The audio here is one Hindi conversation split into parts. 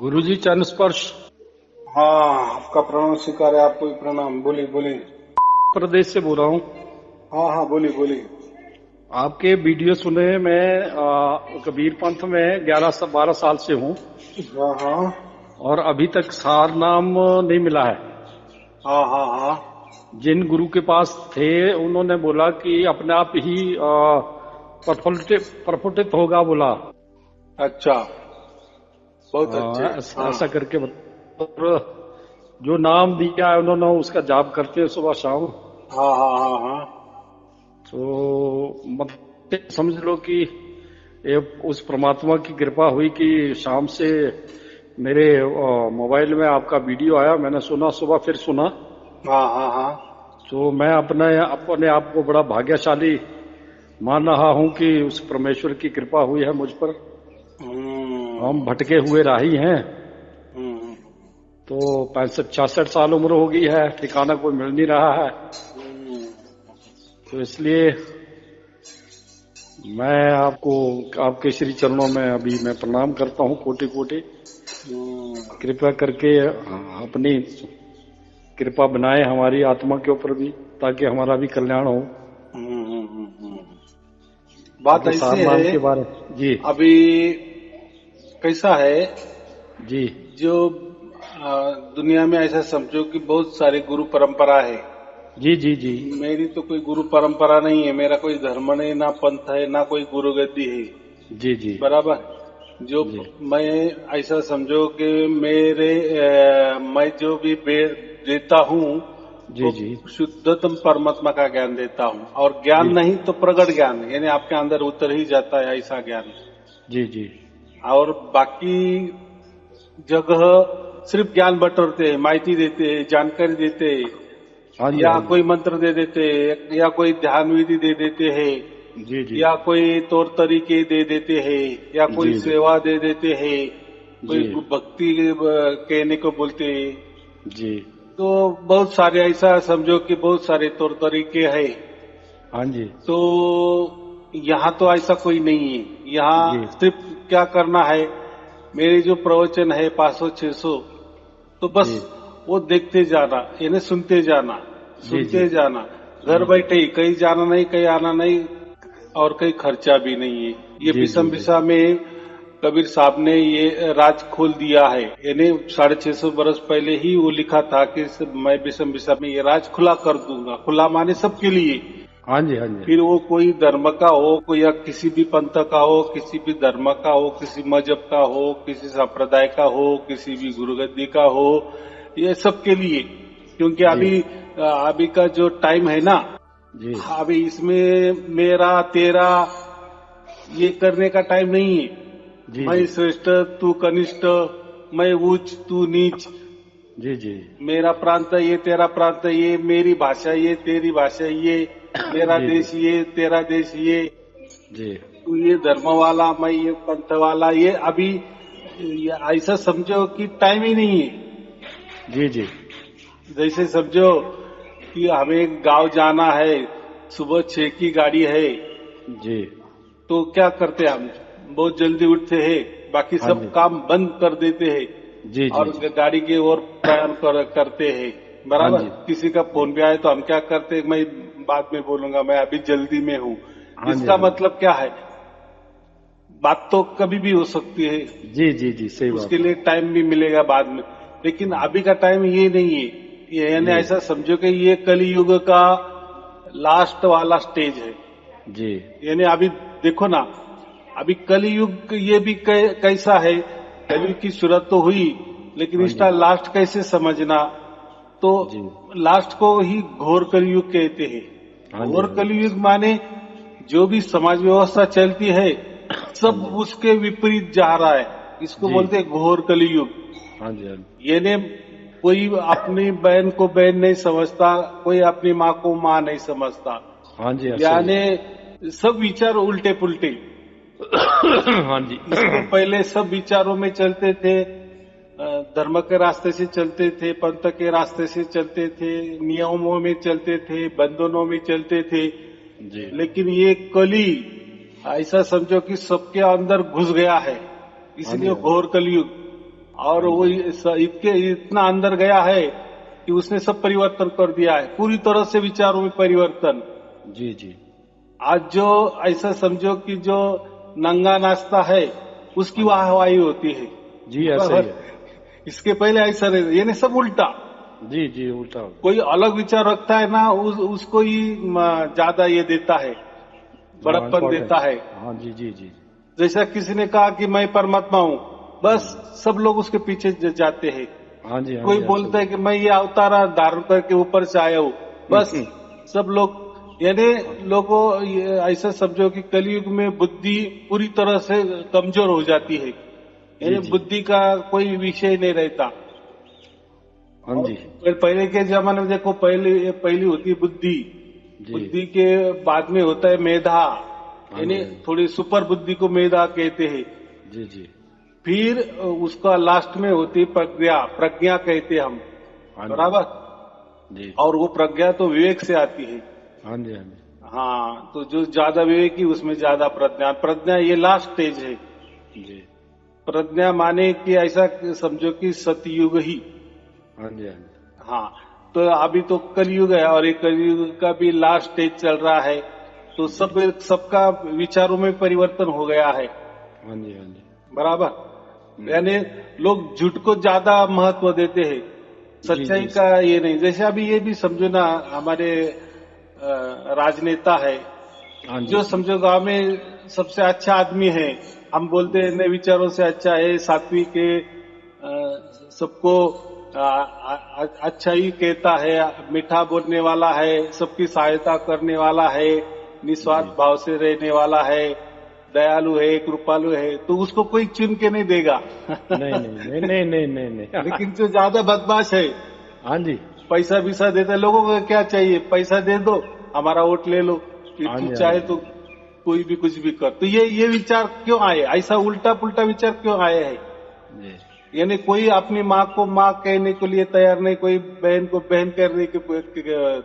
गुरुजी चरण स्पर्श। हाँ, आपका प्रणाम स्वीकार है। आपको भी प्रणाम। बोलिए बोलिए। प्रदेश से बोल रहा हूँ। हाँ हाँ, बोलिए बोलिए। आपके वीडियो सुने। मैं कबीर पंथ में 11 से 12 साल से हूँ हाँ हाँ और अभी तक सार नाम नहीं मिला है। हाँ हाँ हाँ। जिन गुरु के पास थे उन्होंने बोला कि अपने आप ही प्रफुल्लित होगा बोला। अच्छा, बहुत अच्छे। हाँ ऐसा करके और जो नाम दिया है उन्होंने उसका जाप करते हैं सुबह शाम। हाँ हाँ हाँ हाँ। तो मतलब समझ लो कि ये उस परमात्मा की कृपा हुई कि शाम से मेरे मोबाइल में आपका वीडियो आया। मैंने सुना, सुबह फिर सुना। हाँ हाँ हाँ। तो मैं अपने आप को बड़ा भाग्यशाली मान रहा हूं कि उस परमेश्वर की कृपा हुई है मुझ पर। हम हम्म भटके हुए राही हैं। हम्म तो 65-66 साल उम्र हो गई है, ठिकाना कोई मिल नहीं रहा है। हम्म तो इसलिए मैं आपको आपके श्री चरणों में अभी मैं प्रणाम करता हूँ कोटि कोटि। हम्म कृपया करके अपनी कृपा बनाए हमारी आत्मा के ऊपर भी, ताकि हमारा भी कल्याण हो। बात ताकि ऐसे सार नाम है। के बारे। जी अभी कैसा है, जी जो दुनिया में ऐसा समझो कि बहुत सारी गुरु परंपरा है। जी जी जी मेरी तो कोई गुरु परंपरा नहीं है। मेरा कोई धर्म नहीं, ना पंथ है, ना कोई गुरु गद्दी है। जी जी बराबर। जो जी मैं ऐसा समझो कि मैं जो भी देता हूँ जी वो जी शुद्धतम परमात्मा का ज्ञान देता हूँ। और ज्ञान जी नहीं तो प्रगट ज्ञान, यानी आपके अंदर उतर ही जाता है ऐसा ज्ञान। जी जी। और बाकी जगह सिर्फ ज्ञान बटोरते हैं, माहिती देते हैं, जानकारी देते हैं, हाँ जी या हाँ जी कोई मंत्र दे देते हैं, या कोई ध्यान विधि दे देते हैं, जी जी या कोई तौर तरीके दे देते हैं, या कोई जी जी सेवा दे देते हैं, कोई जी भक्ति कहने को बोलते हैं। जी। तो बहुत सारे ऐसा समझो कि बहुत सारे तौर तरीके हैं। हाँ जी तो यहाँ तो ऐसा कोई नहीं है। जी यहाँ सिर्फ क्या करना है, मेरे जो प्रवचन है 500-600, तो बस जी वो देखते जाना, यानी सुनते जाना, जी जी सुनते जाना। घर जी जी बैठे ही, कहीं जाना नहीं, कहीं आना नहीं, और कहीं खर्चा भी नहीं है। ये जी जी बिसम जी बिसा में कबीर साहब ने ये राज खोल दिया है। यानी 650 बरस पहले ही वो लिखा था कि मैं बिसम बिसा में ये राज खुला कर दूंगा। खुला माने सबके लिए। हाँ जी हाँ जी फिर वो कोई धर्म का हो, कोई या किसी भी पंथ का हो, किसी भी धर्म का हो, किसी मजहब का हो, किसी संप्रदाय का हो, किसी भी गुरुगद्दी का हो, ये सबके लिए। क्योंकि जी अभी का जो टाइम है ना, जी अभी इसमें मेरा तेरा ये करने का टाइम नहीं है। जी मैं जी श्रेष्ठ, तू कनिष्ठ, मैं उच्च, तू नीच, जी जी मेरा प्रांत ये, तेरा प्रांत ये, मेरी भाषा ये, तेरी भाषा ये, मेरा जी जी देश ये, तेरा देश ये, जी तू ये धर्म वाला, मैं ये पंथ वाला। ये अभी ऐसा समझो कि टाइम ही नहीं है। जी जी जैसे समझो कि हमें गांव जाना है, सुबह 6 की गाड़ी है, जी। तो क्या करते हैं हम? बहुत जल्दी उठते हैं, बाकी हाँ सब जी काम बंद कर देते हैं जी जी और जी। गाड़ी की ओर प्रयाण करते हैं। हाँ बराबर। जी किसी का फोन भी आए तो हम क्या करते हैं, मैं बाद में बोलूंगा, मैं अभी जल्दी में हूँ। हाँ जी इसका हाँ जी मतलब क्या है? बात तो कभी भी हो सकती है, जी जी जी। सही बात उसके है। लिए टाइम भी मिलेगा बाद में। लेकिन हाँ अभी का टाइम ये नहीं है। ये यानी जी ऐसा समझो कि ये कली युग का लास्ट वाला स्टेज है। जी यानी अभी देखो ना, अभी कलयुग ये भी कैसा है। कलयुग की शुरुआत तो हुई, लेकिन हाँ इसका जी लास्ट कैसे समझना? तो जी लास्ट को ही घोर कलयुग कहते हैं। हाँ जी घोर हाँ जी कलयुग माने जो भी समाज व्यवस्था चलती है हाँ सब जी उसके विपरीत जा रहा है। इसको जी बोलते हैं घोर कलयुग। हाँ जी हाँ जी यानी कोई अपनी बहन को बहन नहीं समझता, कोई अपनी माँ को माँ नहीं समझता। हाँ जी। हाँ, सही है। यानी सब विचार उल्टे पुल्टे। हाँ जी इसको पहले सब विचारों में चलते थे, धर्म के रास्ते से चलते थे, पंथ के रास्ते से चलते थे, नियमों में चलते थे, बंधनों में चलते थे। जी लेकिन ये कली ऐसा समझो कि सबके अंदर घुस गया है, हाँ इसलिए जी हाँ जी घोर कलयुग। और वो इतना अंदर गया है कि उसने सब परिवर्तन कर दिया है, पूरी तरह से विचारों में परिवर्तन। जी जी आज जो ऐसा समझो कि जो नंगा नाचता है उसकी वाहवाही होती है। जी, ऐसा ही है। इसके पहले ऐसा नहीं, यानी सब उल्टा। जी जी, उल्टा हो कोई अलग विचार रखता है ना, उसको ही ज्यादा ये देता है, गया। हाँ, बड़प्पन इम्पोर्टेंट। देता है। हाँ जी जी जी। जैसा किसी ने कहा कि मैं परमात्मा हूँ, बस सब लोग उसके पीछे जाते हैं। हाँ जी हाँ कोई जी, ऐसा बोलता ही है कि मैं ये अवतारा धारण करके ऊपर से आया हूँ, बस सब लोग, यानी लोगों ये ऐसा समझो कि कलयुग में बुद्धि पूरी तरह से कमजोर हो जाती है, जी यानी जी। बुद्धि का कोई विषय नहीं रहता। हाँ और जी पहले के जमाने में देखो, पहली होती है बुद्धि, जी बुद्धि के बाद में होता है मेधा, हाँ यानी जी हाँ थोड़ी सुपर बुद्धि को मेधा कहते हैं। जी जी फिर उसका लास्ट में होती है प्रज्ञा, प्रज्ञा कहते हैं हम, हाँ जी बराबर। जी और वो प्रज्ञा तो विवेक से आती है। हाँ जी हाँ जी हाँ, तो जो ज्यादा विवेकी उसमें ज्यादा प्रज्ञा, प्रज्ञा ये लास्ट स्टेज है। जी प्रज्ञा माने कि ऐसा समझो कि सतयुग ही। हाँ जी हाँ जी हाँ, तो अभी तो कलयुग है और ये कलयुग का भी लास्ट स्टेज चल रहा है, तो जी। सबका विचारों में परिवर्तन हो गया है, हाँ जी हाँ जी। बराबर। यानी लोग झूठ को ज्यादा महत्व देते हैं, जी सच्चाई जी का ये नहीं। जैसे अभी ये भी समझो ना, हमारे राजनेता है, हाँ जी जो समझो गांव में सबसे अच्छा आदमी है, हम बोलते हैं नए विचारों से अच्छा है, सात्विक है, सबको अच्छा ही कहता है, मीठा बोलने वाला है, सबकी सहायता करने वाला है, निस्वार्थ जी। भाव से रहने वाला है, दयालु है, कृपालु है, तो उसको कोई चुन के नहीं देगा। नहीं नहीं नहीं नहीं नहीं नहीं नहीं। लेकिन जो ज्यादा बदमाश है, हाँ जी पैसा विसा देता है, लोगों को क्या चाहिए, पैसा दे दो, हमारा वोट ले लो, फिर हाँ तू जी हाँ चाहे जी तो कोई भी कुछ भी कर। तो ये विचार क्यों आए, ऐसा उल्टा पुल्टा विचार क्यों आए हैं? जी यानी कोई अपनी माँ को माँ कहने के लिए तैयार नहीं, कोई बहन को बहन कहने के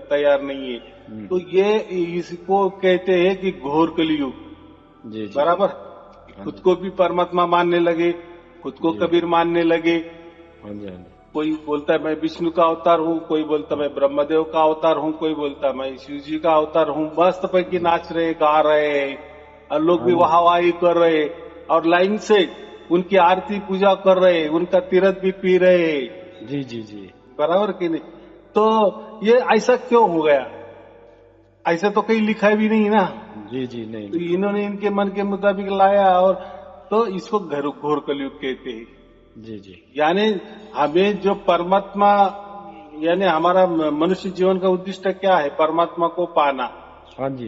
तैयार नहीं है। तो ये इसको कहते हैं कि घोर कलयुग, जी जी। बराबर। हाँ खुद जी को भी परमात्मा मानने लगे, खुद को जी कबीर मानने लगे। हाँ जी हाँ जी कोई बोलता है मैं विष्णु का अवतार हूँ, कोई बोलता मैं ब्रह्मदेव का अवतार हूँ, कोई बोलता मैं शिव जी का अवतार हूँ। मस्त पैकी नाच रहे, गा रहे, और लोग हाँ भी जी वाहवाही कर रहे, और लाइन से उनकी आरती पूजा कर रहे, उनका तीरथ भी पी रहे, जी जी जी बराबर कि नहीं? तो ये ऐसा क्यों हो गया? ऐसा तो कहीं लिखा भी नहीं ना, जी जी। नहीं तो लिखा। इन्होंने इनके मन के मुताबिक लाया, और तो इसको घोर कलयुग कहते हैं। जी जी यानी हमें जो परमात्मा, यानी हमारा मनुष्य जीवन का उद्देश्य क्या है? परमात्मा को पाना। हाँ जी।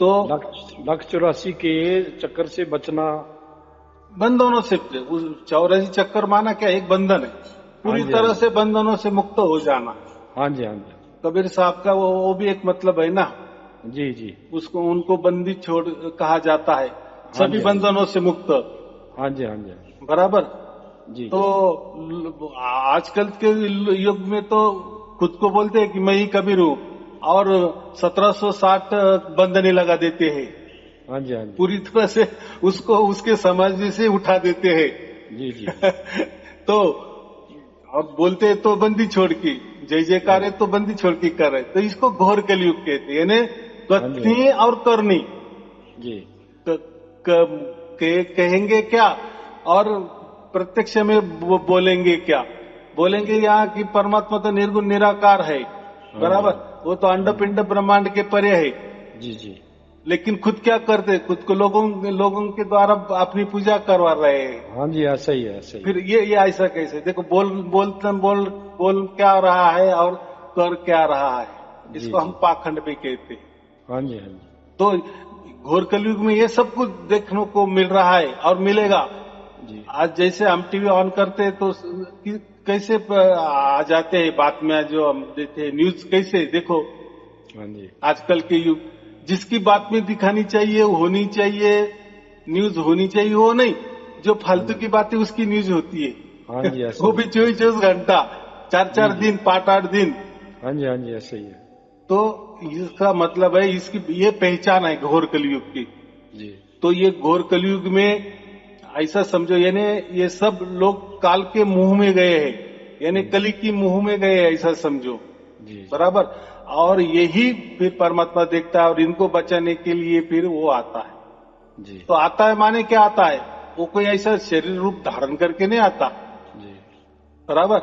तो लाख 84 के चक्कर से बचना। बंधनों से, उस 84 चक्कर माना क्या, एक बंधन है, हाँ पूरी जी हाँ तरह जी से बंधनों से मुक्त हो जाना। हाँ जी हाँ जी कबीर साहब का वो भी एक मतलब है ना, जी जी। उसको उनको बंदी छोड़ कहा जाता है, हाँ सभी जी हाँ जी बंधनों से मुक्त, हाँ जी हाँ जी बराबर। जी तो आजकल के युग में तो खुद को बोलते हैं कि मैं ही कबीर हूँ, और 1760 बंधने लगा देते हैं, हाँ जी हाँ जी पूरी तरह से उसको उसके समाज से उठा देते हैं। जी जी तो अब बोलते हैं तो बंदी छोड़ की, जय जयकार है तो बंदी छोड़ की कर रहे, तो इसको घोर कलयुग कहते हैं। यानी हाँ जी कथनी और करनी, जी कहेंगे क्या और प्रत्यक्ष में बोलेंगे क्या? बोलेंगे यहाँ की परमात्मा तो निर्गुण निराकार है, हाँ जी बराबर, वो तो अंड पिंड ब्रह्मांड के परे है। जी जी लेकिन खुद क्या करते, खुद को लोगों के द्वारा अपनी पूजा करवा रहे हैं। हाँ जी, ऐसा ही है ऐसा ही फिर ये ऐसा कैसे? देखो, बोल क्या रहा है और कर क्या रहा है, जी इसको हम जी। पाखंड भी कहते हैं। हाँ जी हाँ जी तो घोर कलयुग में ये सब कुछ देखने को मिल रहा है और मिलेगा। जी आज जैसे हम टीवी ऑन करते हैं तो कैसे आ जाते हैं बात में, जो हम देखते हैं न्यूज, कैसे देखो हाँ जी आजकल के युग, जिसकी बात में दिखानी चाहिए वो होनी चाहिए, न्यूज होनी चाहिए, वो नहीं, जो फालतू की बातें उसकी न्यूज होती है। हाँ जी ऐसा वो ही भी है। 24 घंटा, 4 जी जी दिन, 8 दिन। हाँ जी हाँ जी ऐसा ही है। तो इसका मतलब है, इसकी ये पहचान है घोर कलयुग की। जी तो ये घोर कलयुग में ऐसा समझो, यानी ये सब लोग काल के मुंह में गए हैं, यानी कली की मुंह में गए हैं, ऐसा समझो। जी बराबर। और यही फिर परमात्मा देखता है और इनको बचाने के लिए फिर वो आता है। जी तो आता है माने क्या आता है? वो कोई ऐसा शरीर रूप धारण करके नहीं आता। जी। बराबर।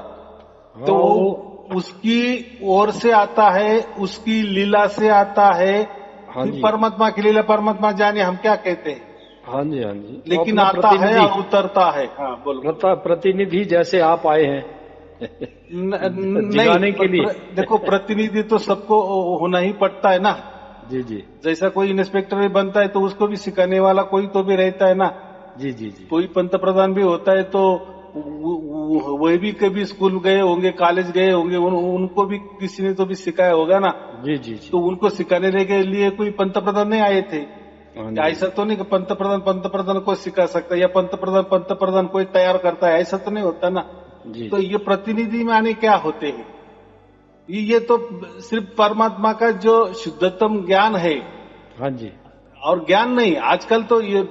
हाँ तो वो वो। उसकी ओर से आता है, उसकी लीला से आता है। हाँ फिर जी परमात्मा की लीला परमात्मा जाने हम क्या कहते हैं, हाँ जी हाँ जी, वो लेकिन अपना आता है प्रतिनिधि, और उतरता है। हाँ बोलो बोलो। प्रतिनिधि जैसे आप आए हैं नहीं, जगाने के लिए। देखो प्रतिनिधि तो सबको होना ही पड़ता है ना। जी जी जैसा कोई इंस्पेक्टर भी बनता है तो उसको भी सिखाने वाला कोई तो भी रहता है ना। जी जी जी कोई पंत प्रधान भी होता है तो वही भी कभी स्कूल गए होंगे, कॉलेज गए होंगे, उनको भी किसी ने तो भी सिखाया होगा ना। जी जी जी। तो उनको सिखाने के लिए कोई पंत प्रधान नहीं आए थे। हाँ या जी ऐसा तो नहीं कि पंत प्रधान को सिखा सकता है या पंत प्रधान कोई तैयार करता है, ऐसा तो नहीं होता ना। जी तो जी। ये प्रतिनिधि माने क्या होते हैं? ये तो सिर्फ परमात्मा का जो शुद्धतम ज्ञान है। हाँ जी और ज्ञान नहीं, आजकल तो ये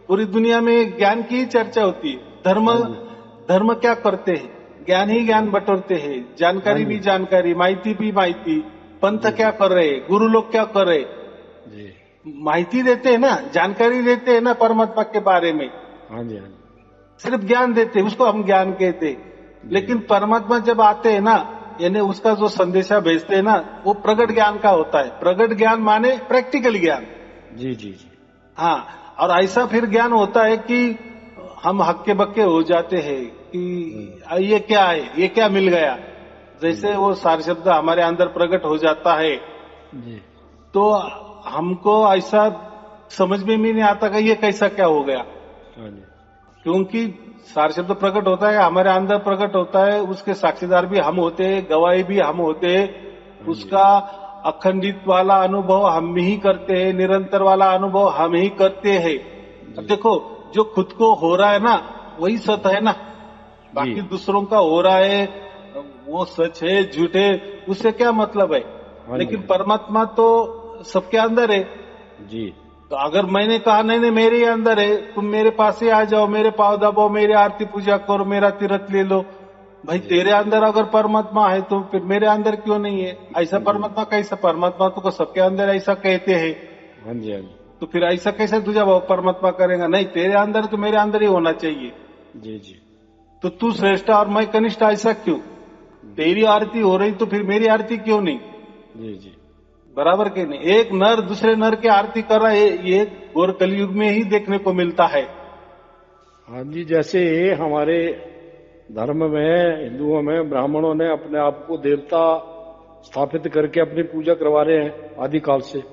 पूरी दुनिया में ज्ञान की ही चर्चा होती है। धर्म, हाँ जी धर्म क्या करते हैं? ज्ञान ही ज्ञान बटोरते हैं, हाँ जानकारी जी भी जानकारी, माहिती भी माहिती। पंथ जी क्या जी कर रहे, गुरु लोग क्या कर रहे? जी। माहिती देते हैं ना, जानकारी देते हैं ना परमात्मा के बारे में। हाँ जी हाँ जी सिर्फ ज्ञान देते हैं, उसको हम ज्ञान कहते हैं। जी लेकिन परमात्मा जब आते हैं ना, यानी उसका जो संदेशा भेजते हैं ना, वो प्रगट ज्ञान का होता है। प्रगट ज्ञान माने प्रैक्टिकल ज्ञान। जी जी जी। हाँ। और ऐसा फिर ज्ञान होता है कि हम हक्के बक्के हो जाते हैं कि ये क्या है, ये क्या मिल गया। जैसे वो सार शब्द हमारे अंदर प्रकट हो जाता है जी। तो हमको ऐसा समझ में भी नहीं आता कि ये कैसा क्या हो गया। हाँ जी क्योंकि सार शब्द प्रकट होता है, हमारे अंदर प्रकट होता है, उसके साक्षीदार भी हम होते हैं, गवाही भी हम होते हैं। हाँ जी उसका अखंडित वाला अनुभव हम ही करते हैं, निरंतर वाला अनुभव हम ही करते हैं। अब जी देखो, जो खुद को हो रहा है ना वही सत है ना। जी। बाकी दूसरों का हो रहा है वो सच है झूठ है, उससे क्या मतलब है। हाँ जी लेकिन परमात्मा तो सबके अंदर है। जी तो अगर मैंने कहा नहीं नहीं मेरे ही अंदर है, तुम मेरे पास ही आ जाओ, मेरे पाँव दबाओ, मेरी आरती पूजा करो, मेरा तीर्थ ले लो। भाई जी तेरे अंदर अगर परमात्मा है तो फिर मेरे अंदर क्यों नहीं है? ऐसा जी। परमात्मा कैसा? परमात्मा तो सबके अंदर ऐसा कहते हैं। हाँ जी हाँ जी तो फिर ऐसा कैसे तुझा भाव परमात्मा करेगा? नहीं, तेरे अंदर तो मेरे अंदर ही होना चाहिए। जी जी तो तू श्रेष्ठ और मैं कनिष्ठ, ऐसा क्यों? तेरी आरती हो रही तो फिर मेरी आरती क्यों नहीं? जी जी। बराबर के नहीं? एक नर दूसरे नर की आरती कर रहा है, ये घोर कलयुग में ही देखने को मिलता है। हाँ जी, जैसे हमारे धर्म में, हिंदुओं में ब्राह्मणों ने अपने आप को देवता स्थापित करके अपनी पूजा करवा रहे हैं आदिकाल से।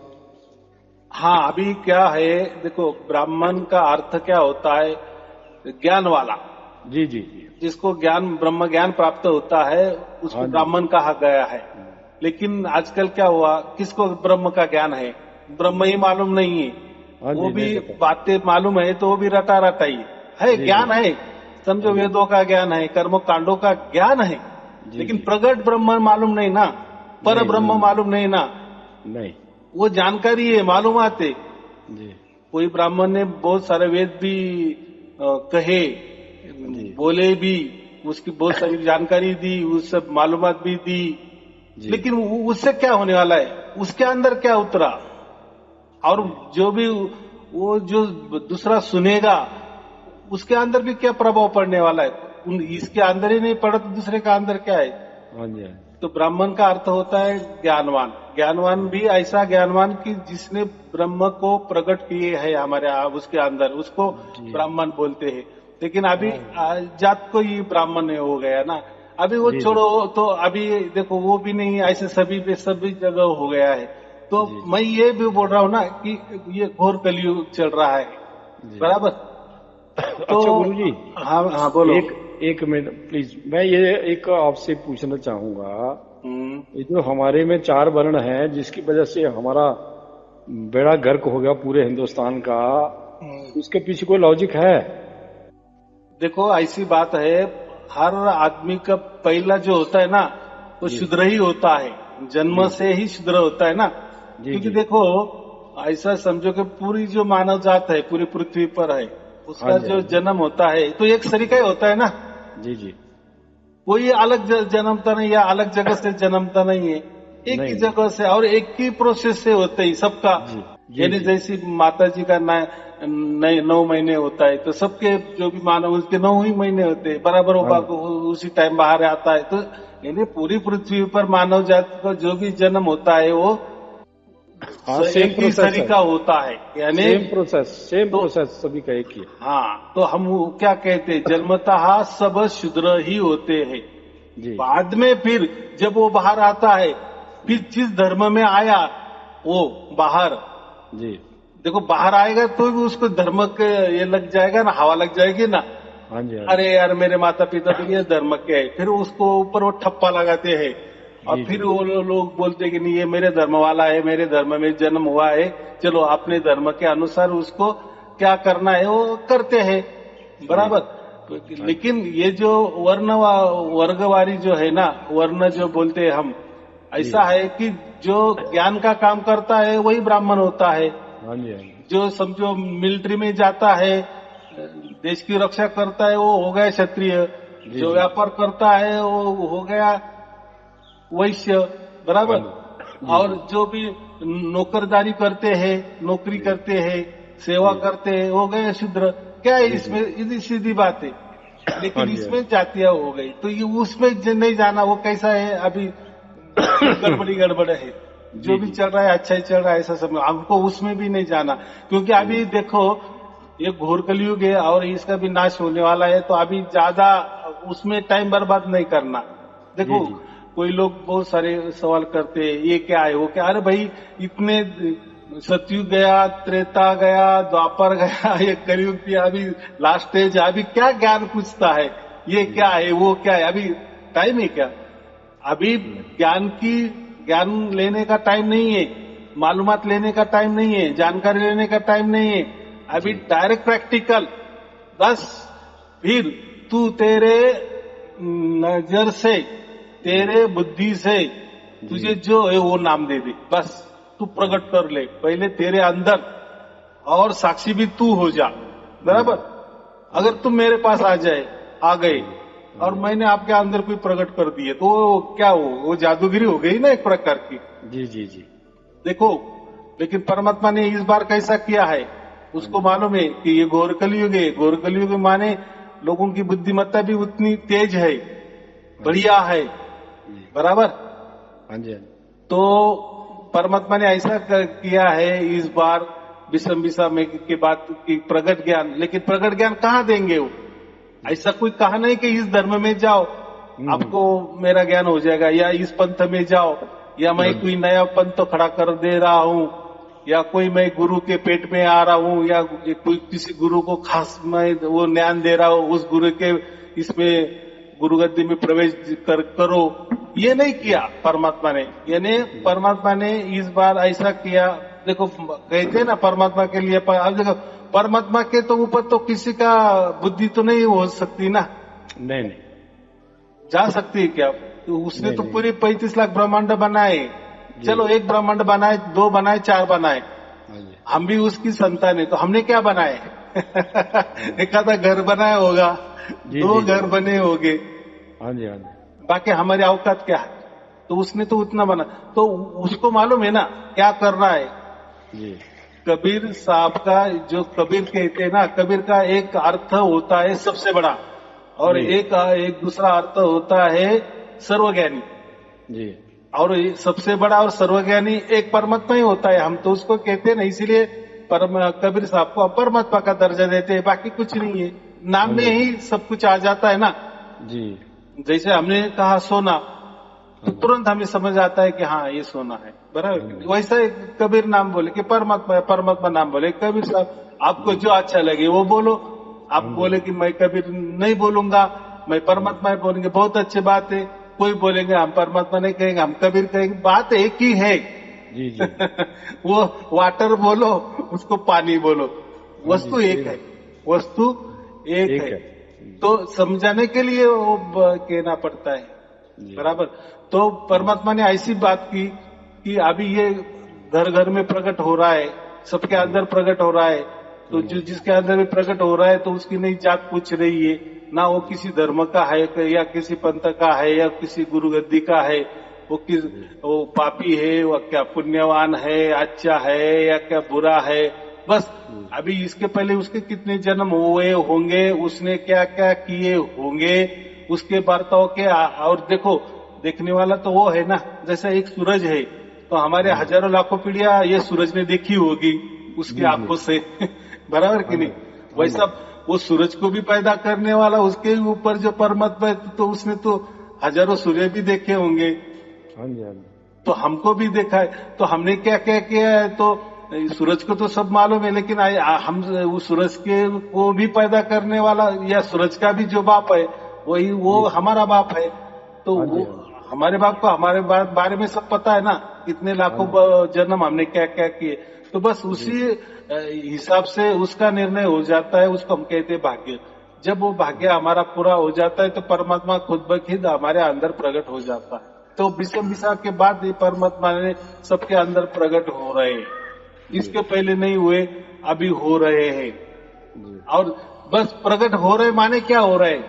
हाँ, अभी क्या है देखो, ब्राह्मण का अर्थ क्या होता है? ज्ञान वाला। जी जी जी। जिसको ज्ञान, ब्रह्म ज्ञान प्राप्त होता है उसको हाँ जी ब्राह्मण कहा गया है। लेकिन आजकल क्या हुआ, किसको ब्रह्म का ज्ञान है? ब्रह्म ही मालूम नहीं है। हाँ वो जी, भी नहीं पता। बातें मालूम है तो वो भी रटा रटा ही है। जी ज्ञान जी है, समझो, वेदों का ज्ञान है, कर्म कांडों का ज्ञान है। जी लेकिन जी। प्रगट ब्रह्म मालूम नहीं ना, पर नहीं ब्रह्म नहीं मालूम नहीं ना। नहीं। वो जानकारी है, मालूमात है। जी कोई ब्राह्मण ने बहुत सारे वेद भी कहे, जी बोले भी, उसकी बहुत सारी जानकारी दी, उस सब मालूमात भी दी। जी। लेकिन उससे क्या होने वाला है? उसके अंदर क्या उतरा? और जो भी वो जो दूसरा सुनेगा उसके अंदर भी क्या प्रभाव पड़ने वाला है? इसके अंदर ही नहीं पड़ा तो दूसरे का अंदर क्या है? हाँ जी हाँ जी। तो ब्राह्मण का अर्थ होता है ज्ञानवान। ज्ञानवान भी ऐसा ज्ञानवान कि जिसने ब्रह्म को प्रकट किए है हमारे उसके अंदर, उसको जी ब्राह्मण बोलते हैं। लेकिन अभी हाँ। जात को ही ब्राह्मण हो गया ना। अभी वो जी जी छोड़ो, तो अभी देखो वो भी नहीं, ऐसे सभी पे सभी जगह हो गया है। तो जी मैं ये भी बोल रहा हूँ ना कि ये घोर कलयुग चल रहा है। जी। बराबर। तो अच्छा गुरुजी, हाँ हाँ बोलो। एक एक मिनट प्लीज, मैं ये एक आपसे पूछना चाहूंगा। हम्म। ये जो हमारे में 4 वर्ण है जिसकी वजह से हमारा बेड़ा गर्क हो गया पूरे हिंदुस्तान का, उसके पीछे कोई लॉजिक है? देखो ऐसी बात है, हर आदमी का पहला जो होता है ना वो जी शूद्र ही होता है। जन्म जी से ही शूद्र होता है ना। जी क्योंकि जी देखो, ऐसा समझो कि पूरी जो मानव जात है पूरी पृथ्वी पर है, उसका जो जन्म होता है तो एक शरीर का ही होता है ना। जी जी। कोई अलग जन्मता नहीं या अलग जगह से जन्मता नहीं है, एक ही जगह से और एक ही प्रोसेस से होते ही सबका। यानी जैसे माता जी का 9 महीने होता है तो सबके जो भी मानव उसके 9 ही महीने होते हैं बराबर, उसी टाइम बाहर आता है। तो यानी पूरी पृथ्वी पर मानव जाति का जो भी जन्म होता है वो एक ही शरीर का होता है, यानी सेम प्रोसेस सभी का एक ही। हाँ, तो हम क्या कहते हैं, जन्मतः सब शूद्र ही होते हैं। बाद में फिर जब वो बाहर आता है, फिर जिस धर्म में आया वो बाहर जी, देखो बाहर आएगा तो भी उसको धर्म के ये लग जाएगा ना, हवा लग जाएगी ना। हाँ जी, अरे यार मेरे माता पिता तो ये धर्म के है, फिर उसको ऊपर वो ठप्पा लगाते हैं और फिर वो लोग बोलते हैं कि नहीं ये मेरे धर्म वाला है, मेरे धर्म में जन्म हुआ है, चलो अपने धर्म के अनुसार उसको क्या करना है वो करते हैं बराबर। लेकिन ये जो वर्गवारी जो है ना, वर्ण जो बोलते हैं हम, ऐसा है कि जो ज्ञान का काम करता है वही ब्राह्मण होता है। जो समझो मिलिट्री में जाता है, देश की रक्षा करता है, वो हो गया क्षत्रिय। जो व्यापार करता है वो हो गया वैश्य बराबर। और जो भी नौकरदारी करते हैं, नौकरी करते हैं, सेवा करते हैं, हो गए शूद्र। क्या है इसमें, इतनी सीधी बात है। लेकिन इसमें जातियां हो गई तो ये उसमें नहीं जाना, वो कैसा है अभी गड़बड़ है। जो भी चल रहा है अच्छा ही चल रहा है ऐसा समझ, हमको उसमें भी नहीं जाना। क्योंकि अभी देखो ये घोर कलयुग है और इसका भी नाश होने वाला है, तो अभी ज्यादा उसमें टाइम बर्बाद नहीं करना। देखो कोई लोग बहुत सारे सवाल करते हैं ये क्या है वो क्या, अरे भाई इतने सतयुग गया, त्रेता गया, द्वापर गया, ये कलयुग की अभी लास्ट स्टेज, अभी क्या ज्ञान पूछता है, ये क्या है वो क्या है, अभी टाइम है क्या? अभी ज्ञान लेने का टाइम नहीं है, मालूमात लेने का टाइम नहीं है, जानकारी लेने का टाइम नहीं है। अभी डायरेक्ट प्रैक्टिकल बस। फिर तू तेरे नजर से, तेरे बुद्धि से तुझे जो है वो नाम दे दे, बस तू प्रकट कर ले पहले तेरे अंदर, और साक्षी भी तू हो जा बराबर। अगर तुम मेरे पास आ गए और मैंने आपके अंदर कोई प्रकट कर दिए तो वो क्या हो, वो जादूगिरी हो गई ना एक प्रकार की। जी जी जी। देखो लेकिन परमात्मा ने इस बार कैसा किया है, उसको मालूम है कि ये घोर कलयुग है। घोर कलयुग माने लोगों की बुद्धिमत्ता भी उतनी तेज है, बढ़िया है बराबर। हाँ जी। तो परमात्मा ने ऐसा किया है इस बार विषम में के बाद की प्रगट ज्ञान। लेकिन प्रगट ज्ञान कहाँ देंगे वो? ऐसा कोई कहा नहीं कि इस धर्म में जाओ आपको मेरा ज्ञान हो जाएगा, या इस पंथ में जाओ, या मैं कोई नया पंथ खड़ा कर दे रहा हूँ, या कोई मैं गुरु के पेट में आ रहा हूँ, या कोई किसी गुरु को खास मैं वो ज्ञान दे रहा हूँ, उस गुरु के इसमें गुरुगद्दी में प्रवेश करो। ये नहीं किया परमात्मा ने। यानी परमात्मा ने इस बार ऐसा किया, देखो कहते हैं ना परमात्मा के लिए, अब देखो परमात्मा के तो ऊपर तो किसी का बुद्धि तो नहीं हो सकती ना। नहीं जा सकती है क्या? तो उसने तो पूरे 35 लाख ब्रह्मांड बनाए। चलो एक ब्रह्मांड बनाए, 2 बनाए, 4 बनाए, हम भी उसकी संतान है, तो हमने क्या बनाए? एक आधा घर बनाया होगा, 2 घर बने होंगे, हाँ जी हाँ जी, बाकी हमारी औकात क्या है? तो उसने तो उतना बना, तो उसको मालूम है ना क्या कर रहा है जी। कबीर साहब का जो कबीर कहते हैं ना, कबीर का एक अर्थ होता है सबसे बड़ा, और एक दूसरा अर्थ होता है सर्वज्ञानी जी। और सबसे बड़ा और सर्वज्ञानी एक परमात्मा ही होता है। हम तो उसको कहते हैं ना, इसीलिए कबीर साहब को परमात्मा का दर्जा देते हैं, बाकी कुछ नहीं है। नाम में ही सब कुछ आ जाता है ना जी। जैसे हमने कहा सोना, तो तुरंत हमें समझ आता है कि हाँ ये सोना है बराबर। वैसा कबीर नाम बोले कि परमात्मा है, परमात्मा नाम बोले कबीर साहब। आपको जो अच्छा लगे वो बोलो। आप बोले कि मैं कबीर नहीं बोलूंगा, मैं परमात्मा बोलेंगे, बहुत अच्छी बात है। कोई बोलेंगे हम परमात्मा नहीं कहेंगे, हम कबीर कहेंगे, बात एक ही है। जी जी। वो वाटर बोलो, उसको पानी बोलो, वस्तु एक है, वस्तु एक है। तो समझाने के लिए वो कहना पड़ता है बराबर। तो परमात्मा ने ऐसी बात की कि अभी ये घर घर में प्रकट हो रहा है, सबके अंदर प्रकट हो रहा है। तो जो जिसके अंदर में प्रकट हो रहा है तो उसकी नहीं जात पूछ रही है, ना वो किसी धर्म का है या किसी पंथ का है या किसी गुरु गद्दी का है, वो पापी है, वो क्या पुण्यवान है, अच्छा है या क्या बुरा है। बस अभी इसके पहले उसके कितने जन्म हुए होंगे, उसने क्या क्या किए होंगे, उसके बर्ताव के और देखो देखने वाला तो वो है ना, जैसे एक सूरज है तो हमारे हजारों लाखों पीढ़ियां ये सूरज ने देखी होगी उसकी आंखों से बराबर कि नहीं। वैसा वो सूरज को भी पैदा करने वाला उसके ऊपर जो परमात्मा है, तो उसने तो हजारों सूर्य भी देखे होंगे। तो हमको भी देखा है, तो हमने क्या क्या किया है, तो सूरज को तो सब मालूम है, लेकिन हम उस सूरज के को भी पैदा करने वाला या सूरज का भी जो बाप है वही वो हमारा बाप है। तो वो हमारे बाप को हमारे बारे में सब पता है ना, कितने लाखों जन्म हमने क्या क्या किए। तो बस उसी हिसाब से उसका निर्णय हो जाता है, उसको हम कहते हैं भाग्य। जब वो भाग्य हमारा पूरा हो जाता है तो परमात्मा खुद ब खुद हमारे अंदर प्रकट हो जाता है। तो विषम विषा के बाद ये परमात्मा ने सबके अंदर प्रकट हो रहे हैं, इसके पहले नहीं हुए, अभी हो रहे हैं। और बस प्रकट हो रहे माने क्या हो रहे है,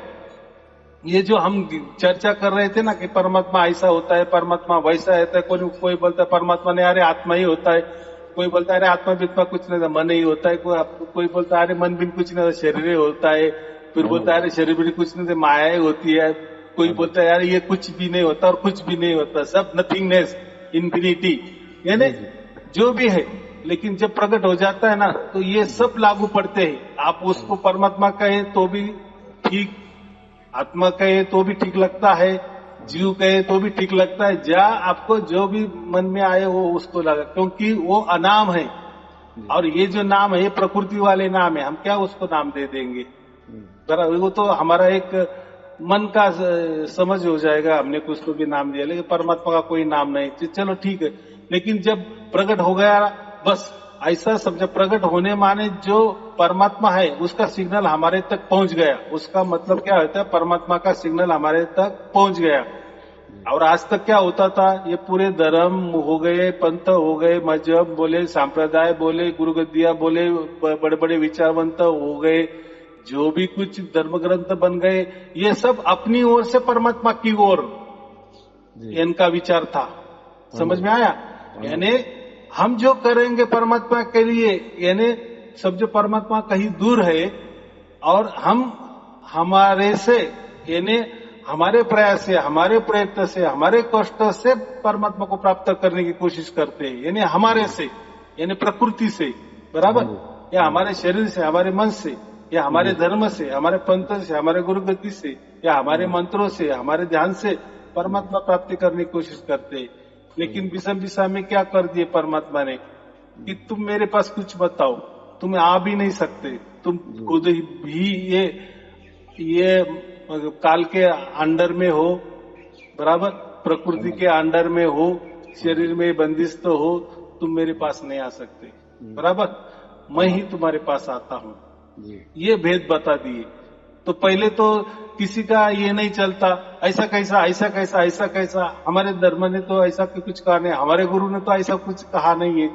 ये जो हम चर्चा कर रहे थे ना कि परमात्मा ऐसा होता है, परमात्मा वैसा होता है, कोई बोलता है परमात्मा ने अरे आत्मा ही होता है, कोई बोलता है अरे आत्मा बित्मा कुछ नहीं, मन ही होता है, कोई बोलता है अरे मन भी कुछ नहीं, शरीर ही होता है, फिर बोलता है अरे शरीर भी कुछ नहीं, माया ही होती है, कोई बोलता है यार ये कुछ भी नहीं होता और कुछ भी नहीं होता, सब नथिंगनेस, इन्फिनिटी, यानी जो भी है। लेकिन जब प्रकट हो जाता है ना तो ये सब लागू पड़ते हैं। आप उसको परमात्मा कहे तो भी ठीक, आत्मा कहे तो भी ठीक लगता है, जीव कहे तो भी ठीक लगता है, आपको जो भी मन में आए वो उसको लगा, क्योंकि वो अनाम है। और ये जो नाम है ये प्रकृति वाले नाम है, हम क्या उसको नाम दे देंगे, वो तो हमारा एक मन का समझ हो जाएगा, हमने कुछ को भी नाम दिया, लेकिन परमात्मा का कोई नाम नहीं। चलो ठीक है, लेकिन जब प्रकट हो गया बस ऐसा समझो, प्रकट होने माने जो परमात्मा है उसका सिग्नल हमारे तक पहुंच गया, उसका मतलब क्या होता है, परमात्मा का सिग्नल हमारे तक पहुंच गया। और आज तक क्या होता था, ये पूरे धर्म हो गए, पंथ हो गए, मजहब बोले, सांप्रदाय बोले, गुरुगद्दिया बोले, बड़े बड़े विचारवंत हो गए, जो भी कुछ धर्म ग्रंथ बन गए, ये सब अपनी ओर से परमात्मा की ओर इनका विचार था। समझ में आया? यानी हम जो करेंगे परमात्मा के लिए, यानी सब जो परमात्मा कहीं दूर है और हम हमारे से, यानी हमारे प्रयास से, हमारे प्रयत्न से, हमारे कष्ट से परमात्मा को प्राप्त करने की कोशिश करते हैं, यानी हमारे से, यानी प्रकृति से, बराबर, या हमारे शरीर से, हमारे मन से, या हमारे धर्म से, हमारे पंथ से, हमारे गुरुगति से, या हमारे मंत्रों से, हमारे ध्यान से परमात्मा प्राप्ति करने की कोशिश करते हैं। लेकिन विषम दिशा में क्या कर दिए परमात्मा ने कि तुम मेरे पास कुछ बताओ, तुम आ भी नहीं सकते, तुम खुद भी ये काल के अंडर में हो, बराबर, प्रकृति के अंडर में हो, शरीर में बंदिस्त हो, तुम मेरे पास नहीं आ सकते, बराबर, मैं ही तुम्हारे पास आता हूँ। ये भेद बता दिए। तो पहले तो किसी का ये नहीं चलता, ऐसा कैसा, ऐसा कैसा, ऐसा कैसा, हमारे धर्म ने तो ऐसा कुछ कहा नहीं, हमारे गुरु ने तो ऐसा कुछ कहा नहीं है।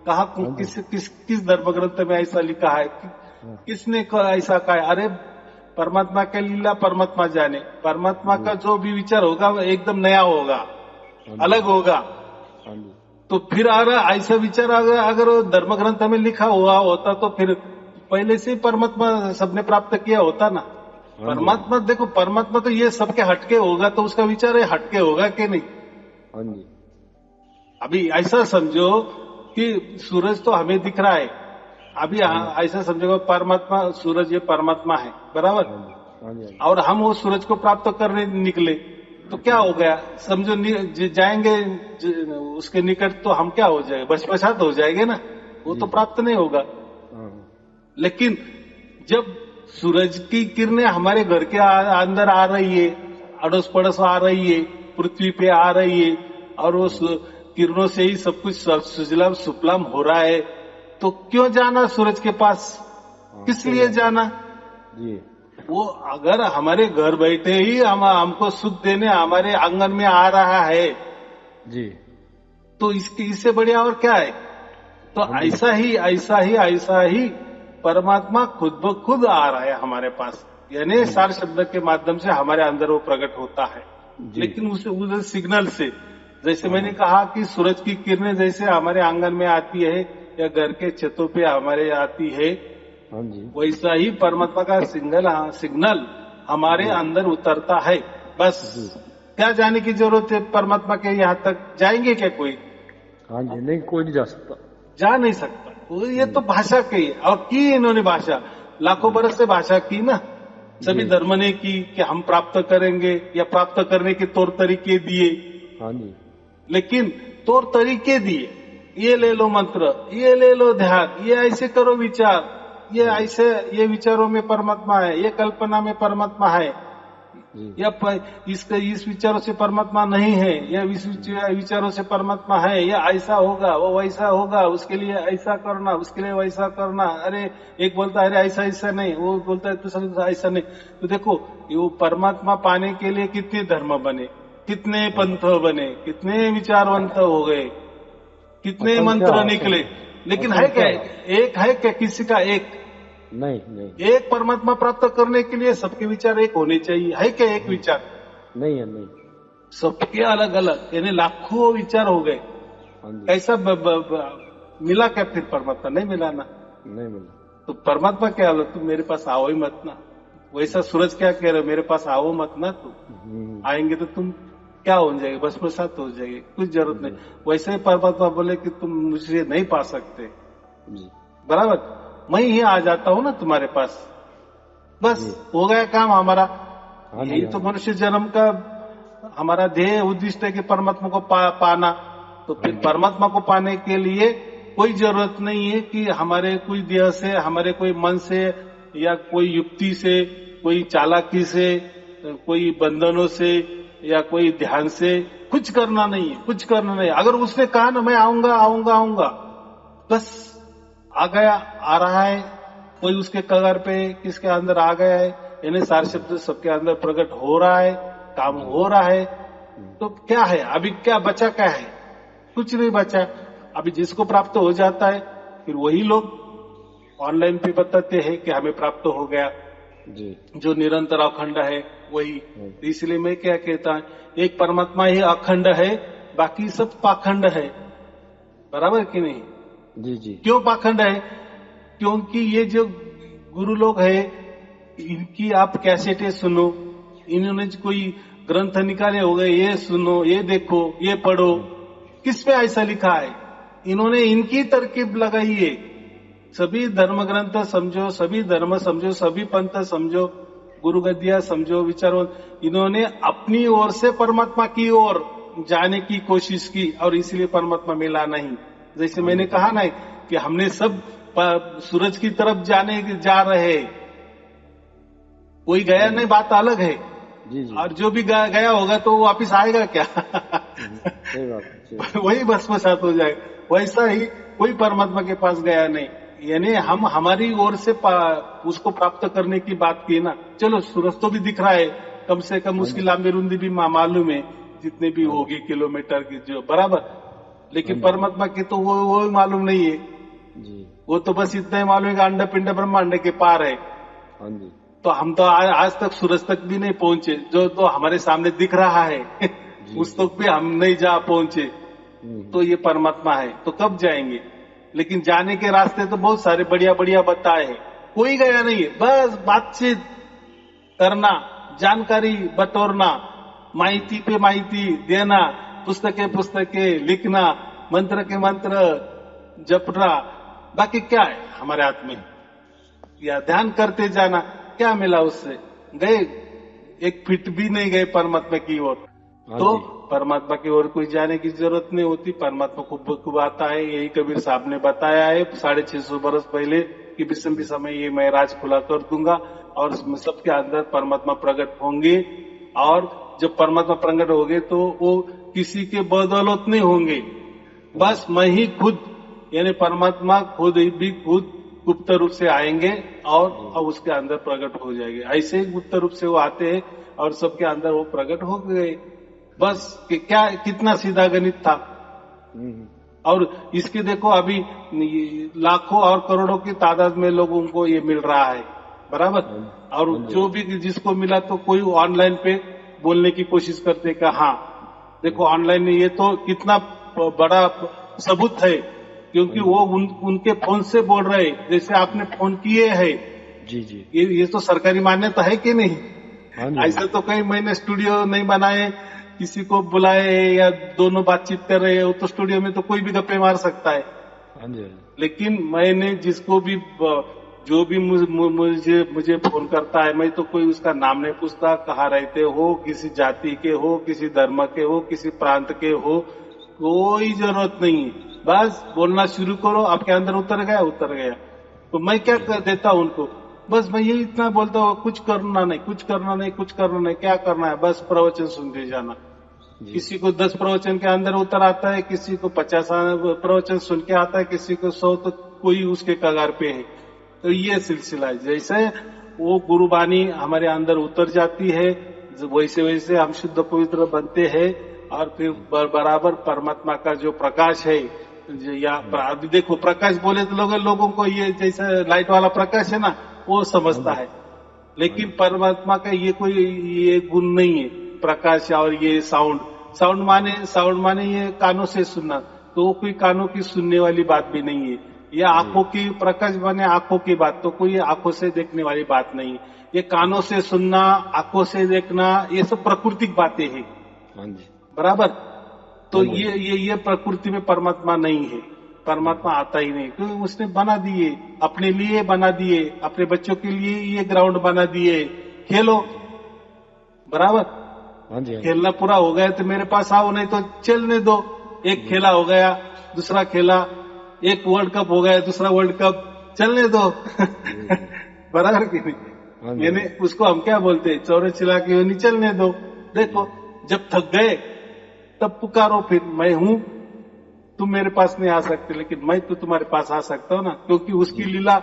कहा किस धर्म ग्रंथ में ऐसा लिखा है, किसने ऐसा कहा है? अरे परमात्मा का लीला परमात्मा जाने, परमात्मा का जो भी विचार होगा वो एकदम नया होगा, अलग होगा। तो फिर अगर ऐसा विचार अगर धर्म ग्रंथ में लिखा हुआ होता तो फिर पहले से परमात्मा सबने प्राप्त किया होता ना। परमात्मा, देखो परमात्मा तो ये सबके हटके होगा, तो उसका विचार है हटके होगा कि नहीं। अभी ऐसा समझो कि सूरज तो हमें दिख रहा है, अभी ऐसा समझो परमात्मा, सूरज ये परमात्मा है, बराबर, और हम वो सूरज को प्राप्त करने निकले तो क्या हो गया, समझो जाएंगे उसके निकट तो हम क्या हो जाएंगे, बचपचात हो जाएंगे ना, वो तो प्राप्त नहीं होगा। लेकिन जब सूरज की किरणें हमारे घर के अंदर आ रही है, अड़ोस पड़ोस आ रही है, पृथ्वी पे आ रही है, और वो किरणों से ही सब कुछ सुजलाम सुफलाम हो रहा है, तो क्यों जाना सूरज के पास, किस लिए जाना? वो अगर हमारे घर बैठे ही हमको सुख देने हमारे आंगन में आ रहा है जी, तो इससे बढ़िया और क्या है? तो ऐसा ही परमात्मा खुद ब खुद आ रहा है हमारे पास, यानी सार शब्द के माध्यम से हमारे अंदर वो प्रकट होता है। लेकिन उस सिग्नल से, जैसे मैंने कहा कि सूरज की किरणें जैसे हमारे आंगन में आती है या घर के छतों पे हमारे आती है, वैसा ही परमात्मा का सिग्नल हमारे अंदर उतरता है। बस क्या जाने की जरूरत है परमात्मा के यहाँ तक? जाएंगे क्या कोई? हाँ जी, नहीं, कोई नहीं जा सकता, जा नहीं सकता। तो ये तो भाषा की है, और की इन्होंने भाषा, लाखों बरस से भाषा की ना, सभी धर्म ने की कि हम प्राप्त करेंगे या प्राप्त करने के तौर तरीके दिए। हाँ जी, लेकिन तौर तरीके दिए, ये ले लो मंत्र, ये ले लो ध्यान, ये ऐसे करो विचार, ये ऐसे, ये विचारों में परमात्मा है, ये कल्पना में परमात्मा है, या इस विचारों से परमात्मा नहीं है, या इस विचारों से परमात्मा है, या ऐसा होगा वो वैसा होगा, उसके लिए ऐसा करना, उसके लिए वैसा करना। अरे एक बोलता है अरे ऐसा ऐसा नहीं, वो बोलता है दूसरा ऐसा नहीं। तो देखो, वो परमात्मा पाने के लिए कितने धर्म बने, कितने पंथ बने, कितने विचारवंत हो गए, कितने मंत्र निकले, लेकिन है क्या? एक है क्या किसी का? एक नहीं। एक परमात्मा प्राप्त करने के लिए सबके विचार एक होने चाहिए, है क्या? एक विचार नहीं है, नहीं, सबके अलग अलग, यानी लाखों विचार हो गए। ऐसा मिला क्या फिर परमात्मा? नहीं मिला ना, नहीं मिला। तो परमात्मा क्या बोला, तुम मेरे पास आओ ही मत ना। वैसा सूरज क्या कह रहे हो, मेरे पास आओ मत ना, तुम आएंगे तो तुम क्या हो जाएगा, भस्मसात हो जाएगी, कुछ जरूरत नहीं। वैसे ही परमात्मा बोले कि तुम मुझे नहीं पा सकते, बराबर, मैं ही आ जाता हूं ना तुम्हारे पास, बस हो गया काम हमारा। यही तो मनुष्य जन्म का हमारा ध्येय उद्दिष्ट है कि परमात्मा को पाना। तो फिर परमात्मा को पाने के लिए कोई जरूरत नहीं है कि हमारे कोई देह से, हमारे कोई मन से, या कोई युक्ति से, कोई चालाकी से, कोई बंधनों से, या कोई ध्यान से, कुछ करना नहीं है, कुछ करना नहीं। अगर उसने कहा ना मैं आऊंगा आऊंगा आऊंगा, बस आ गया, आ रहा है, कोई उसके कगार पे किसके अंदर आ गया है, यानी सार शब्द सबके अंदर प्रकट हो रहा है, काम हो रहा है। तो क्या है अभी, क्या बचा, क्या है? कुछ नहीं बचा। अभी जिसको प्राप्त हो जाता है फिर वही लोग ऑनलाइन पे बताते हैं कि हमें प्राप्त हो गया जी। जो निरंतर अखंड है वही। इसलिए मैं क्या कहता है, एक परमात्मा ही अखंड है, बाकी सब पाखंड है, बराबर कि नहीं? जी। क्यों पाखंड है? क्योंकि ये जो गुरु लोग है, इनकी आप कैसेटें सुनो, इन्होंने कोई ग्रंथ निकाले हो गए, ये सुनो, ये देखो, ये पढ़ो, किस पे ऐसा लिखा है? इन्होंने इनकी तरकीब लगाई है। सभी धर्म ग्रंथ समझो, सभी धर्म समझो, सभी पंथ समझो, गुरु गद्दिया समझो, विचारो, इन्होंने अपनी ओर से परमात्मा की ओर जाने की कोशिश की, और इसलिए परमात्मा मिला नहीं। जैसे मैंने कहा ना कि हमने सब सूरज की तरफ जा रहे, कोई गया नहीं, बात अलग है। जी। और जो भी गया होगा तो वो वापिस आएगा क्या? सही बात। वही भस्मसात हो जाएगा। वैसा ही कोई परमात्मा के पास गया नहीं, यानी हम हमारी ओर से उसको प्राप्त करने की बात की ना। चलो सूरज तो भी दिख रहा है, कम से कम उसकी लंबी रुंदी भी मालूम है, जितने भी होगी किलोमीटर की जो, बराबर। लेकिन परमात्मा की तो वो मालूम नहीं है जी। वो तो बस इतना ही मालूम है कि अंड पिंड ब्रह्मांड के पार है। हाँ जी। तो हम तो आज तक सूरज तक भी नहीं पहुंचे, जो तो हमारे सामने दिख रहा है उस तक भी हम नहीं जा पहुंचे। तो ये परमात्मा है, तो कब जाएंगे? लेकिन जाने के रास्ते तो बहुत सारे बढ़िया बढ़िया बताए हैं, कोई गया नहीं है। बस बातचीत करना, जानकारी बटोरना, माहिती पे माहिती देना, पुस्तकें लिखना, मंत्र के मंत्र जपना, बाकी क्या है हमारे हाथ में? या ध्यान करते जाना। क्या मिला उससे? गए एक फीट भी नहीं गए परमात्मा की ओर। तो परमात्मा की ओर कोई जाने की जरूरत नहीं होती, परमात्मा खूब आता है। यही कबीर साहब ने बताया है 650 बरस पहले कि विषम भी समय ये मैं राज खुला कर दूंगा, और सबके अंदर परमात्मा प्रकट होंगे। और जब परमात्मा प्रकट होंगे तो वो किसी के बदौलत नहीं होंगे, बस मैं ही खुद, यानी परमात्मा खुद गुप्त रूप से आएंगे और उसके अंदर प्रकट हो जाएंगे। ऐसे ही गुप्त रूप से वो आते हैं और सबके अंदर वो प्रकट हो गए। बस क्या, कितना सीधा गणित था। और इसके देखो अभी लाखों और करोड़ों की तादाद में लोगों को ये मिल रहा है, बराबर। और जो भी जिसको मिला तो कोई ऑनलाइन पे बोलने की कोशिश करते का हाँ देखो ऑनलाइन ये तो कितना बड़ा सबूत है, क्योंकि वो उनके फोन से बोल रहे, जैसे आपने फोन किए है। जी जी, ये तो सरकारी मान्यता है कि नहीं? हाँ जी, ऐसा तो कहीं मैंने स्टूडियो नहीं बनाए, किसी को बुलाए या दोनों बातचीत कर रहे हो तो स्टूडियो में तो कोई भी गप्पे मार सकता है। हाँ जी, लेकिन मैंने जिसको भी जो भी मुझे फोन करता है, मैं तो कोई उसका नाम नहीं पूछता, कहाँ रहते हो, किसी जाति के हो, किसी धर्म के हो, किसी प्रांत के हो, कोई जरूरत नहीं है। बस बोलना शुरू करो, आपके अंदर उतर गया। तो मैं क्या कर देता हूं उनको, बस मैं यही इतना बोलता हूँ, कुछ करना नहीं, क्या करना है, बस प्रवचन सुनते जाना। किसी को 10 प्रवचन के अंदर उतर आता है, किसी को 50 प्रवचन सुन के आता है, किसी को 100, तो कोई उसके कगार पे है। तो ये सिलसिला है, जैसे वो गुरुबानी हमारे अंदर उतर जाती है वैसे वैसे हम शुद्ध पवित्र बनते हैं, और फिर बराबर परमात्मा का जो प्रकाश है, या अभी देखो प्रकाश बोले तो लोगों को ये जैसा लाइट वाला प्रकाश है ना, वो समझता है। लेकिन परमात्मा का ये गुण नहीं है, प्रकाश और ये साउंड माने ये कानों से सुनना, तो कोई कानों की सुनने वाली बात भी नहीं है। ये आंखों की प्रकाश माने आंखों की बात, तो कोई आंखों से देखने वाली बात नहीं है। ये कानों से सुनना, आंखों से देखना, ये सब प्राकृतिक बातें हैं, बराबर। तो ये प्रकृति में परमात्मा नहीं है, परमात्मा आता ही नहीं, क्योंकि उसने बना दिए, अपने लिए बना दिए, अपने बच्चों के लिए ये ग्राउंड बना दिए, खेलो, बराबर। खेलना पूरा हो गया तो मेरे पास आओ, नहीं तो चलने दो। एक खेला हो गया, दूसरा खेला, एक वर्ल्ड कप हो गया, दूसरा वर्ल्ड कप, चलने दो बराबर की नहीं? यानी उसको हम क्या बोलते हैं, चौरे चिल्ला के नहीं, चलने दो। देखो जब थक गए तब पुकारो, फिर मैं हूं, तुम मेरे पास नहीं आ सकते, लेकिन मैं तो तुम्हारे पास आ सकता हूं ना, क्योंकि उसकी लीला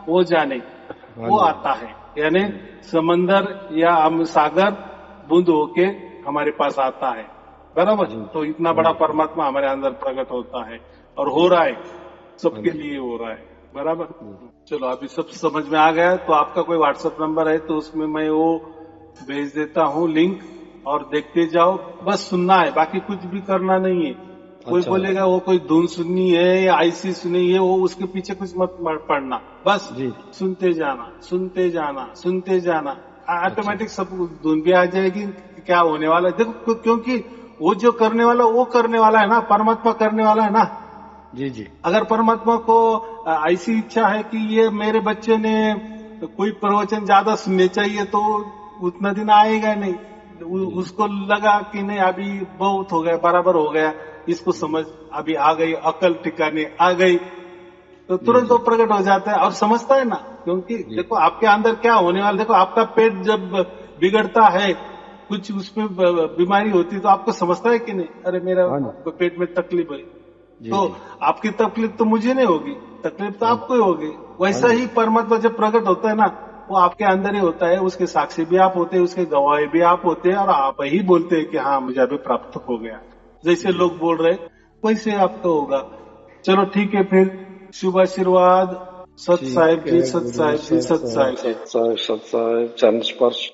वो जाने, वो आता है। यानी समंदर या हम सागर बूंद होके हमारे पास आता है, बराबर। तो इतना बड़ा परमात्मा हमारे अंदर प्रकट होता है, और हो रहा है, सबके लिए हो रहा है, बराबर। चलो अभी सब समझ में आ गया। तो आपका कोई व्हाट्सएप नंबर है तो उसमें मैं वो भेज देता हूँ लिंक, और देखते जाओ, बस सुनना है, बाकी कुछ भी करना नहीं है। कोई बोलेगा वो कोई धुन सुननी है या आईसी सुनी है, वो उसके पीछे कुछ मत पढ़ना, बस सुनते जाना, ऑटोमेटिक सब धुन भी आ जाएगी। क्या होने वाला है देखो, क्योंकि वो जो करने वाला है ना, परमात्मा करने वाला है ना। जी। अगर परमात्मा को ऐसी इच्छा है कि ये मेरे बच्चे ने कोई प्रवचन ज्यादा सुनने चाहिए, तो उतना दिन आएगा नहीं। उसको लगा कि नहीं अभी बहुत हो गया, बराबर हो गया, इसको समझ अभी आ गई, अकल ठिकाने आ गई, तो तुरंत वो प्रकट हो जाता है और समझता है ना। क्योंकि देखो आपके अंदर क्या होने वाला, देखो आपका पेट जब बिगड़ता है, कुछ उसमें बीमारी होती है, तो आपको समझता है कि नहीं, अरे मेरा पेट में तकलीफ है, तो आपकी तकलीफ तो मुझे नहीं होगी, तकलीफ तो आपको ही होगी। वैसा ही परमात्मा जब प्रकट होता है ना, वो आपके अंदर ही होता है, उसके साक्षी भी आप होते हैं, उसके गवाही भी आप होते हैं, और आप ही बोलते हैं कि हाँ मुझे अभी प्राप्त हो गया। जैसे लोग बोल रहे वैसे आपका होगा। चलो ठीक है, फिर शुभ आशीर्वाद। सत साहिब जी, सत साहिब जी, सत साहिब, चरण स्पर्श।